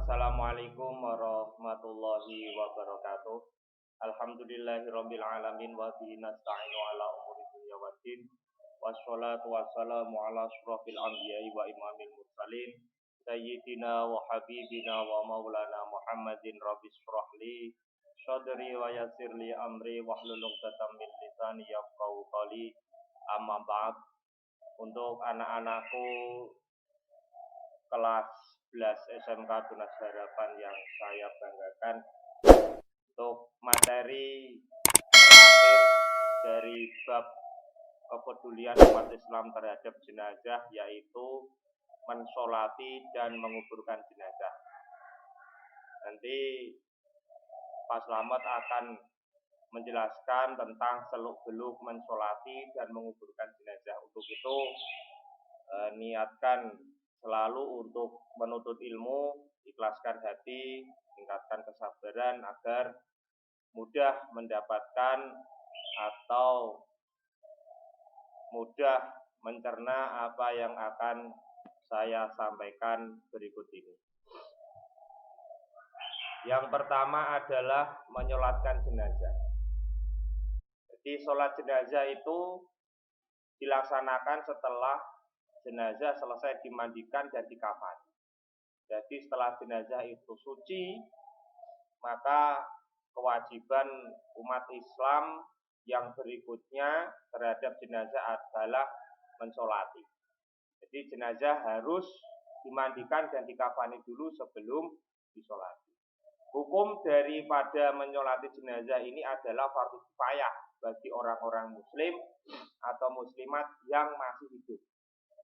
Assalamualaikum warahmatullahi wabarakatuh. Alhamdulillahirabbil alamin wa bihi nasta'inu ala umuri dunya waddin. Wassalatu wassalamu ala asyrofil anbiya'i wa imamil mursalin sayyidina wa habibina wa maulana Muhammadin rabbi shrahli sadri wa yassirli amri wahlul 'uqdatam min lisani yafqahu qawli. Amma ba'd. Untuk anak-anakku kelas 11 SMK Tunas Harapan yang saya banggakan, untuk materi terakhir dari bab kepedulian umat Islam terhadap jenazah, yaitu mensolati dan menguburkan jenazah. Nanti Pak Slamet akan menjelaskan tentang seluk-beluk mensolati dan menguburkan jenazah. Untuk itu niatkan selalu untuk menuntut ilmu, ikhlaskan hati, tingkatkan kesabaran agar mudah mendapatkan atau mudah mencerna apa yang akan saya sampaikan berikut ini. Yang pertama adalah menyolatkan jenazah. Jadi sholat jenazah itu dilaksanakan setelah jenazah selesai dimandikan dan dikafani. Jadi setelah jenazah itu suci, maka kewajiban umat Islam yang berikutnya terhadap jenazah adalah mensolati. Jadi jenazah harus dimandikan dan dikafani dulu sebelum disolati. Hukum daripada menyolati jenazah ini adalah fardhu kifayah bagi orang-orang muslim atau muslimat yang masih hidup.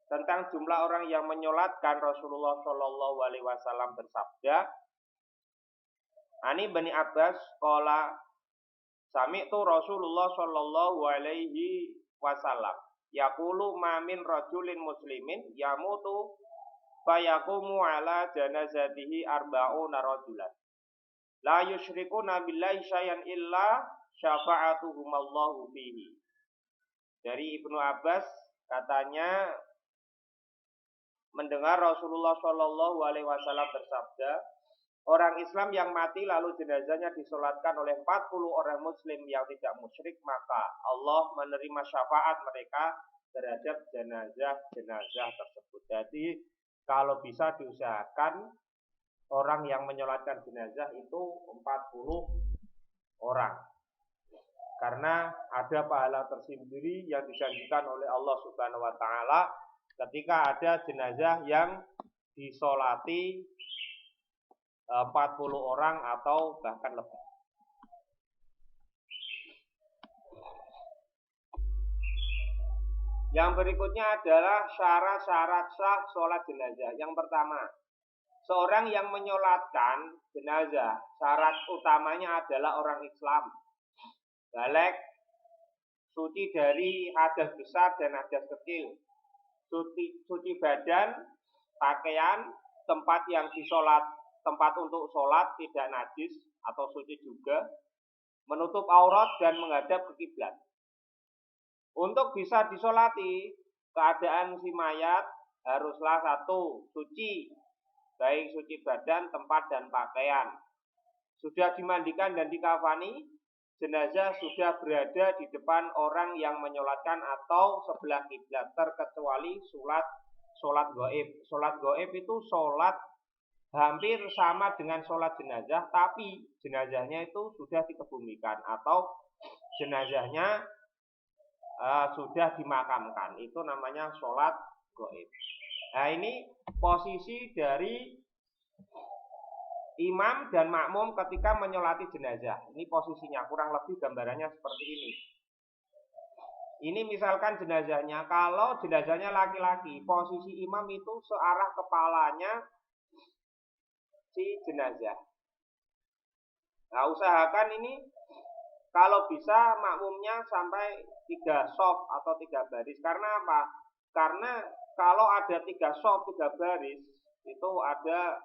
Tentang jumlah orang yang menyolatkan, Rasulullah Shallallahu Alaihi Wasallam bersabda, Ani Bani Abbas qala sami'tu Rasulullah Shallallahu Alaihi Wasallam yaqulu ma min rajulin muslimin yamutu fayaqumu ala janazatihi arba'una rajulan la yusyrikuna billahi syai'an illa syafa'atuhumallahu fihi. Dari Ibnu Abbas katanya mendengar Rasulullah Shallallahu Alaihi Wasallam bersabda, orang Islam yang mati lalu jenazahnya disolatkan oleh 40 orang Muslim yang tidak musyrik, maka Allah menerima syafaat mereka terhadap jenazah tersebut. Jadi kalau bisa diusahakan orang yang menyolatkan jenazah itu 40 orang, karena ada pahala tersendiri yang dijanjikan oleh Allah Subhanahu Wa Taala ketika ada jenazah yang disolati 40 orang atau bahkan lebih. Yang berikutnya adalah syarat-syarat sah sholat jenazah. Yang pertama, seorang yang menyolatkan jenazah, syarat utamanya adalah orang Islam, baligh, suci dari hadas besar dan hadas kecil, suci badan, pakaian, tempat yang disolat, tempat untuk sholat tidak najis atau suci juga, menutup aurat dan menghadap ke kiblat. Untuk bisa disolati, keadaan si mayat haruslah satu, suci, baik suci badan, tempat dan pakaian. Sudah dimandikan dan dikafani, jenazah sudah berada di depan orang yang menyolatkan atau sebelah kiblat, terkecuali sholat gaib. Sholat gaib itu sholat hampir sama dengan sholat jenazah, tapi jenazahnya itu sudah dikebumikan atau jenazahnya sudah dimakamkan. Itu namanya sholat gaib. Nah, ini posisi dari imam dan makmum ketika menyolati jenazah. Ini posisinya, kurang lebih gambarannya seperti ini. Ini misalkan jenazahnya, kalau jenazahnya laki-laki, posisi imam itu searah kepalanya si jenazah. Nah, usahakan ini kalau bisa makmumnya sampai 3 shaf atau 3 baris. Karena apa? Karena kalau ada 3 shaf, 3 baris, itu ada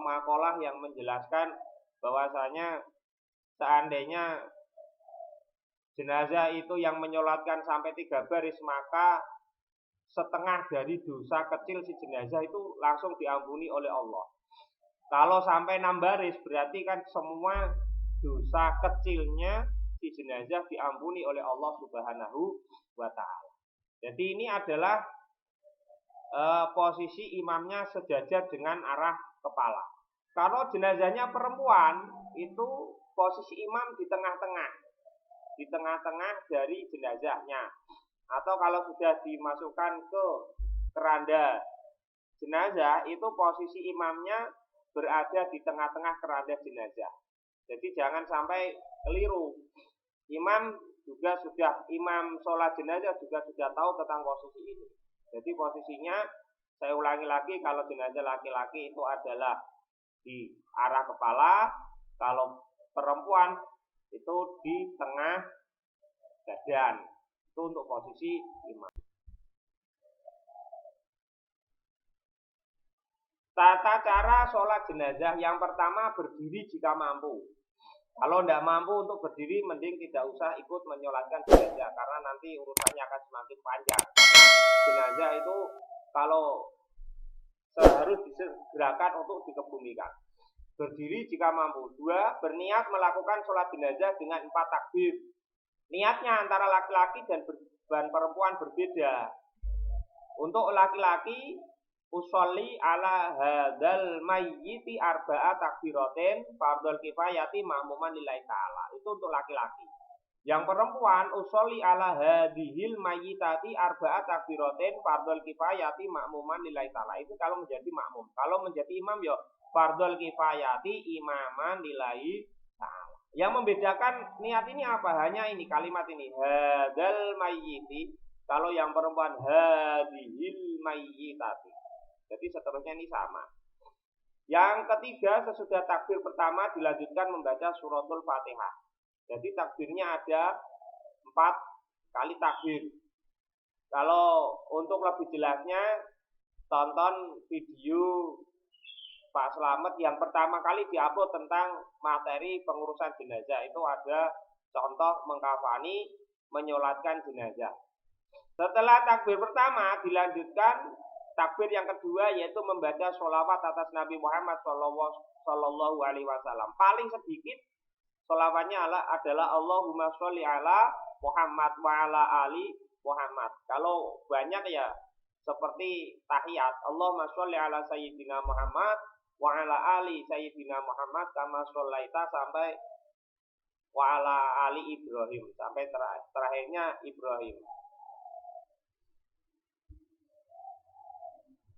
makalah yang menjelaskan bahwasanya seandainya jenazah itu yang menyolatkan sampai 3 baris, maka setengah dari dosa kecil si jenazah itu langsung diampuni oleh Allah. Kalau sampai 6 baris berarti kan semua dosa kecilnya si jenazah diampuni oleh Allah Subhanahu wa taala. Jadi ini adalah posisi imamnya sejajar dengan arah kepala. Kalau jenazahnya perempuan itu posisi imam di tengah-tengah dari jenazahnya. Atau kalau sudah dimasukkan ke keranda jenazah itu posisi imamnya berada di tengah-tengah keranda jenazah. Jadi jangan sampai keliru. Imam sholat jenazah juga sudah tahu tentang posisi ini. Jadi posisinya saya ulangi lagi, kalau jenazah laki-laki itu adalah di arah kepala, kalau perempuan itu di tengah badan. Itu untuk posisi imam. Tata cara sholat jenazah, yang pertama berdiri jika mampu. Kalau tidak mampu untuk berdiri, mending tidak usah ikut menyolatkan jenazah, karena nanti urusannya akan semakin panjang. Karena jenazah itu kalau harus disegerakan untuk dikebumikan. Berdiri jika mampu. 2. Berniat melakukan sholat jenazah dengan 4 takbir. Niatnya antara laki-laki dan perempuan berbeda. Untuk laki-laki, usolli ala hadzal mayyiti arba'a takbiratin fardhul kifayati ma'muman lillahi ta'ala. Itu untuk laki-laki. Yang perempuan, usolli ala hadhil mayyitati arba'a takbiratin fardhul kifayati ma'muman lillahi ta'ala. Itu kalau menjadi makmum. Kalau menjadi imam ya fardhul kifayati imaman lillahi ta'ala. Yang membedakan niat ini apa? Hanya ini, kalimat ini, hadzal mayyiti. Kalau yang perempuan, hadhil mayyitati. Jadi seterusnya ini sama. Yang ketiga, sesudah takbir pertama dilanjutkan membaca suratul Fatihah. Jadi takbirnya ada 4 kali takbir. Kalau untuk lebih jelasnya, tonton video Pak Slamet yang pertama kali diupload tentang materi pengurusan jenazah. Itu ada contoh mengkafani, menyolatkan jenazah. Setelah takbir pertama dilanjutkan takbir yang kedua, yaitu membaca sholawat atas Nabi Muhammad Sallallahu Alaihi Wasallam. Paling sedikit sholawatnya adalah Allahumma sholli ala Muhammad wa ala ali Muhammad. Kalau banyak ya seperti tahiyat, Allahumma sholli ala Sayyidina Muhammad wa ala ali Sayyidina Muhammad kama shollaita sampai wa ala ali Ibrahim, sampai terakhirnya Ibrahim.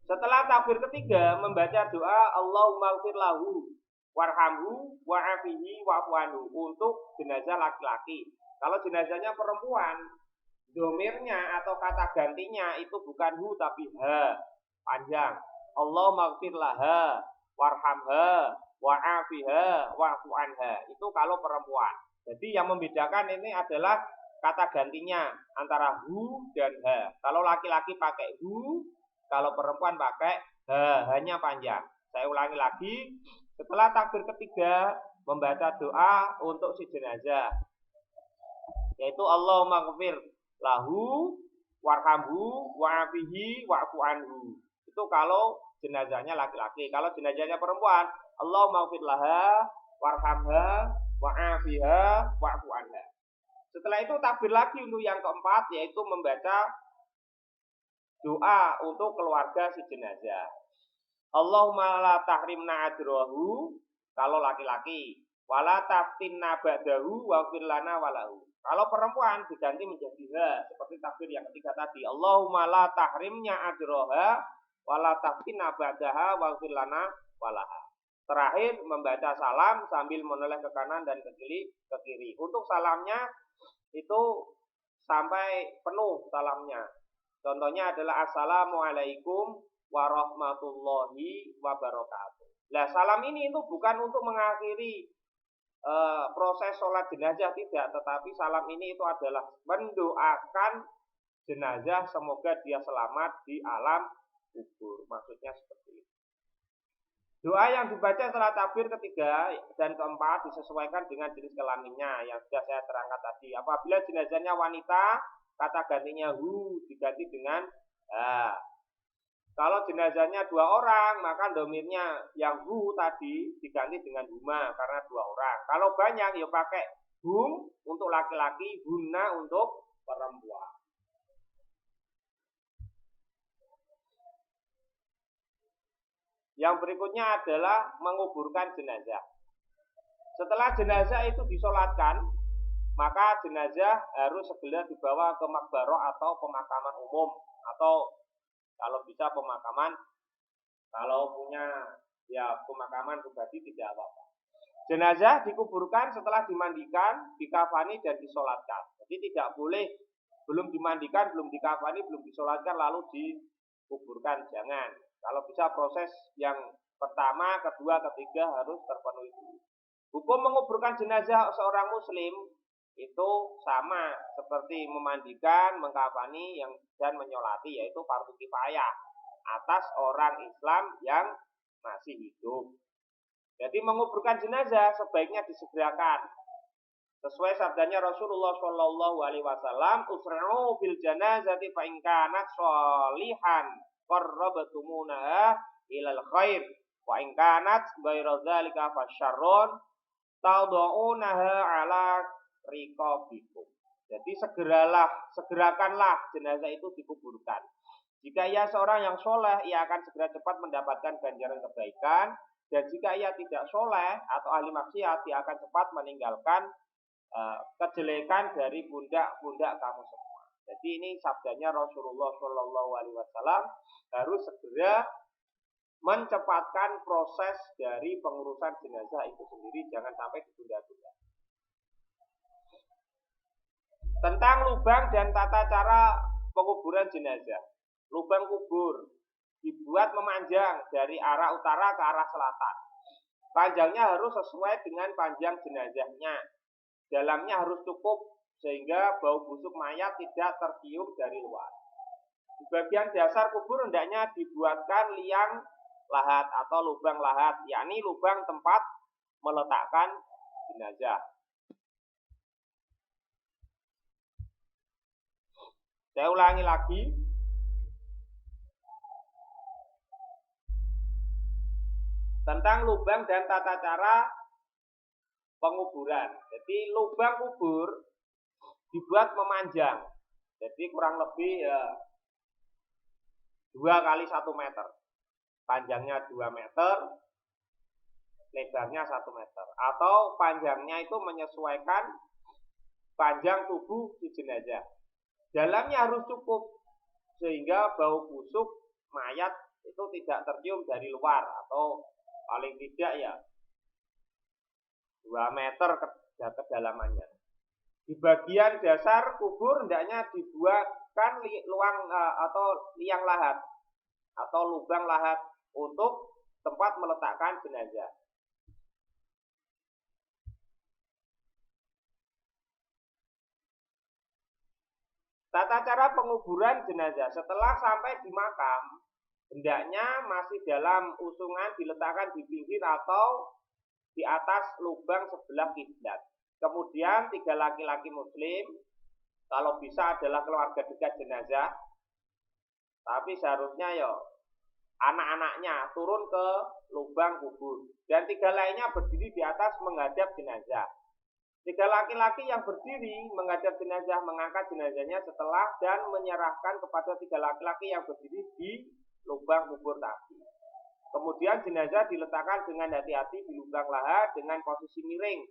Setelah takbir ketiga membaca doa Allahumma ighfir lahu warhamhu wa'afihi wa'fu anhu untuk jenazah laki-laki. Kalau jenazahnya perempuan, domirnya atau kata gantinya itu bukan hu tapi ha, panjang. Allahumma ighfir laha warhamha wa'afiha wa'fu anha. Itu kalau perempuan. Jadi yang membedakan ini adalah kata gantinya antara hu dan ha. Kalau laki-laki pakai hu, kalau perempuan pakai hanya panjang. Saya ulangi lagi. Setelah takbir ketiga membaca doa untuk si jenazah, yaitu Allahumma ighfir lahu warhamhu wa'afihi wa'fu anhu. Itu kalau jenazahnya laki-laki. Kalau jenazahnya perempuan, Allahumma ighfir laha warhamha wa'afiha wa'fu anha. Setelah itu takbir lagi untuk yang keempat, yaitu membaca doa untuk keluarga si jenazah. Allahumma la tahrimna ajrahu kalau laki-laki, wala taftinna ba'dahu waghfir lana walahu. Kalau perempuan diganti menjadi ha, seperti takbir yang ketiga tadi. Allahumma la tahrimnya ajraha wala taftinna ba'daha waghfir lana walaha. Terakhir membaca salam sambil menoleh ke kanan dan ke kiri. Untuk salamnya itu sampai penuh salamnya. Contohnya adalah Assalamualaikum warahmatullahi wabarakatuh. Nah, salam ini itu bukan untuk mengakhiri proses sholat jenazah, tidak. Tetapi salam ini itu adalah mendoakan jenazah semoga dia selamat di alam kubur. Maksudnya seperti itu. Doa yang dibaca setelah takbir ketiga dan keempat disesuaikan dengan jenis kelaminnya yang sudah saya terangkan tadi. Apabila jenazahnya wanita, kata gantinya hu diganti dengan ha. Kalau jenazahnya 2 orang, maka domirnya yang hu tadi diganti dengan huma karena 2 orang. Kalau banyak, ya pakai hum untuk laki-laki, hunna untuk perempuan. Yang berikutnya adalah menguburkan jenazah. Setelah jenazah itu disolatkan, maka jenazah harus segera dibawa ke makbaroh atau pemakaman umum, atau kalau bisa pemakaman, kalau punya ya pemakaman pribadi tidak apa-apa. Jenazah dikuburkan setelah dimandikan, dikafani dan disolatkan. Jadi tidak boleh belum dimandikan, belum dikafani, belum disolatkan lalu dikuburkan, jangan. Kalau bisa proses yang pertama, kedua, ketiga harus terpenuhi. Hukum menguburkan jenazah seorang muslim itu sama seperti memandikan, mengkafani dan menyolati, yaitu fardu kifayah atas orang Islam yang masih hidup. Jadi menguburkan jenazah sebaiknya disegerakan. Sesuai sabdanya Rasulullah Shallallahu Alaihi Wasallam, usra'u bil janazati fa in kanat sholihan qarrabtumunaha ilal khair wa in kanat ghairu dzalika fasyarrun tad'unaha ala riqabikum. Jadi segerakanlah jenazah itu dikuburkan. Jika ia seorang yang soleh, ia akan segera cepat mendapatkan ganjaran kebaikan. Dan jika ia tidak soleh atau ahli maksiat, ia akan cepat meninggalkan kejelekan dari pundak-pundak kamu semua. Jadi ini sabdanya Rasulullah Shallallahu Alaihi Wasallam, harus segera mencepatkan proses dari pengurusan jenazah itu sendiri, jangan sampai ditunda-tunda. Tentang lubang dan tata cara penguburan jenazah. Lubang kubur dibuat memanjang dari arah utara ke arah selatan. Panjangnya harus sesuai dengan panjang jenazahnya. Dalamnya harus cukup sehingga bau busuk mayat tidak tercium dari luar. Di bagian dasar kubur hendaknya dibuatkan liang lahat atau lubang lahat, yakni lubang tempat meletakkan jenazah. Saya ulangi lagi. Tentang lubang dan tata cara penguburan. Jadi lubang kubur dibuat memanjang. Jadi kurang lebih 2 kali 1 meter. Panjangnya 2 meter, lebarnya 1 meter. Atau panjangnya itu menyesuaikan panjang tubuh si jenazah. Dalamnya harus cukup sehingga bau busuk mayat itu tidak tercium dari luar, atau paling tidak ya 2 meter kedalamannya. Di bagian dasar kubur hendaknya dibuatkan liang lahat atau lubang lahat untuk tempat meletakkan jenazah. Tata cara penguburan jenazah setelah sampai di makam, hendaknya masih dalam usungan diletakkan di pinggir atau di atas lubang sebelah kiblat. Kemudian 3 laki-laki muslim, kalau bisa adalah keluarga dekat jenazah, tapi seharusnya ya anak-anaknya turun ke lubang kubur, dan 3 lainnya berdiri di atas menghadap jenazah. 3 laki-laki yang berdiri menghadap jenazah mengangkat jenazahnya setelah dan menyerahkan kepada 3 laki-laki yang berdiri di lubang kubur tadi. Kemudian jenazah diletakkan dengan hati-hati di lubang lahat dengan posisi miring,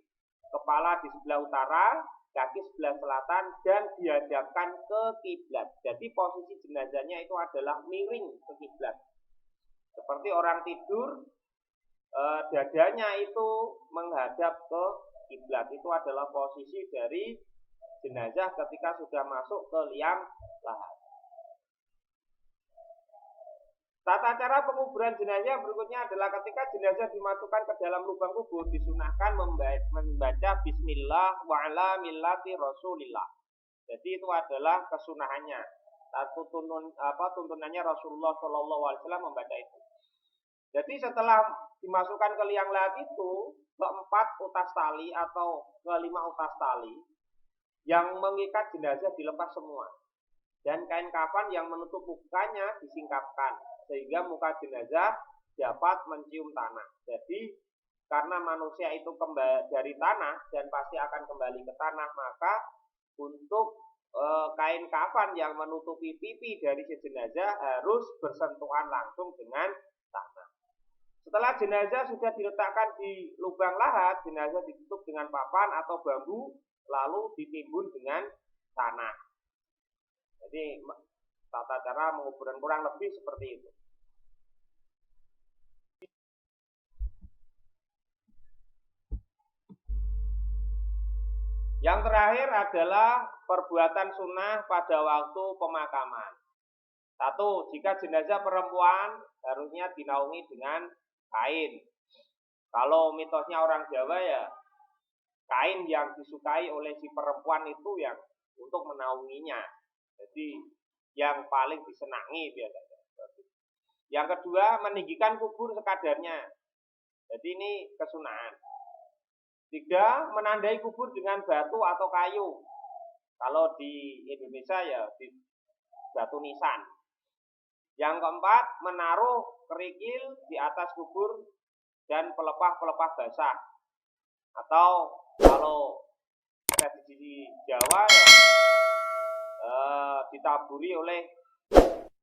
kepala di sebelah utara, kaki sebelah selatan, dan dihadapkan ke kiblat. Jadi posisi jenazahnya itu adalah miring ke kiblat. Seperti orang tidur, dadanya itu menghadap ke kiblat. Itu adalah posisi dari jenazah ketika sudah masuk ke liang lahat. Tata cara penguburan jenazah berikutnya adalah ketika jenazah dimasukkan ke dalam lubang kubur, disunahkan membaca bismillah wa ala millati rasulillah. Jadi itu adalah kesunahannya. Tuntunannya Rasulullah Shallallahu Alaihi Wasallam membaca itu. Jadi setelah dimasukkan ke liang lahat itu, ke-4 utas tali atau ke-5 utas tali yang mengikat jenazah dilepas semua. Dan kain kafan yang menutup mukanya disingkapkan. sehingga muka jenazah dapat mencium tanah. Jadi karena manusia itu kembali dari tanah dan pasti akan kembali ke tanah, maka untuk kain kafan yang menutupi pipi dari si jenazah harus bersentuhan langsung dengan tanah. Setelah jenazah sudah diletakkan di lubang lahat, jenazah ditutup dengan papan atau bambu, lalu ditimbun dengan tanah. Jadi tata cara menguburkan kurang lebih seperti itu. Yang terakhir adalah perbuatan sunnah pada waktu pemakaman. 1. Jika jenazah perempuan harusnya dinaungi dengan kain. Kalau mitosnya orang Jawa ya, kain yang disukai oleh si perempuan itu yang untuk menaunginya. Jadi yang paling disenangi biasanya. Yang kedua, meninggikan kubur sekadarnya. Jadi ini kesunahan. 3. Menandai kubur dengan batu atau kayu. Kalau di Indonesia ya di batu nisan. Yang keempat, menaruh kerikil di atas kubur dan pelepah-pelepah basah. Atau kalau tradisi Jawa ya ditaburi oleh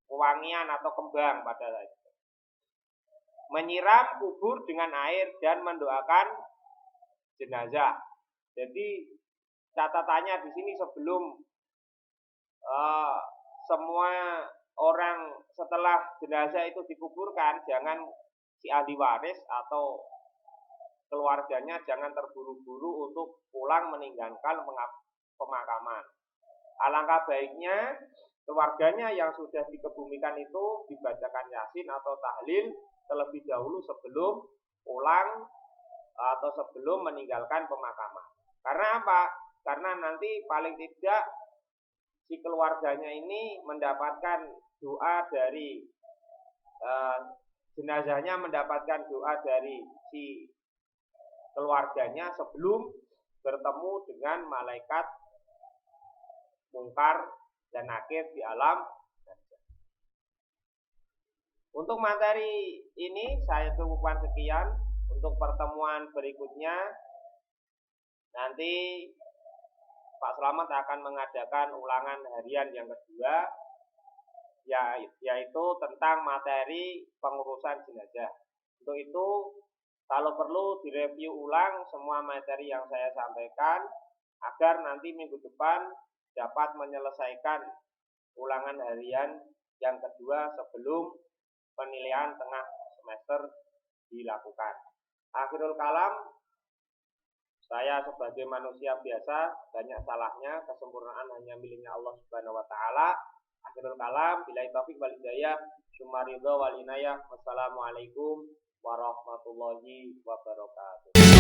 wewangian atau kembang pada saat itu. Menyiram kubur dengan air dan mendoakan jenazah. Jadi catatannya di sini sebelum semua orang setelah jenazah itu dikuburkan, jangan si ahli waris atau keluarganya jangan terburu-buru untuk pulang meninggalkan pemakaman. Alangkah baiknya keluarganya yang sudah dikebumikan itu dibacakan yasin atau tahlil terlebih dahulu sebelum pulang atau sebelum meninggalkan pemakaman. Karena apa? Karena nanti paling tidak si keluarganya ini mendapatkan doa dari jenazahnya mendapatkan doa dari si keluarganya sebelum bertemu dengan malaikat mungkar dan nakir di alam. Untuk materi ini saya cukupkan sekian. Untuk pertemuan berikutnya nanti Pak Slamet akan mengadakan ulangan harian yang kedua, yaitu tentang materi pengurusan jenazah. Untuk itu kalau perlu direview ulang semua materi yang saya sampaikan agar nanti minggu depan dapat menyelesaikan ulangan harian yang kedua sebelum penilaian tengah semester dilakukan. Akhirul kalam, saya sebagai manusia biasa banyak salahnya, kesempurnaan hanya miliknya Allah Subhanahu wa taala. Akhirul kalam, billahi taufiq wal hidayah, tsumma ridha wal inayah. Wassalamualaikum warahmatullahi wabarakatuh.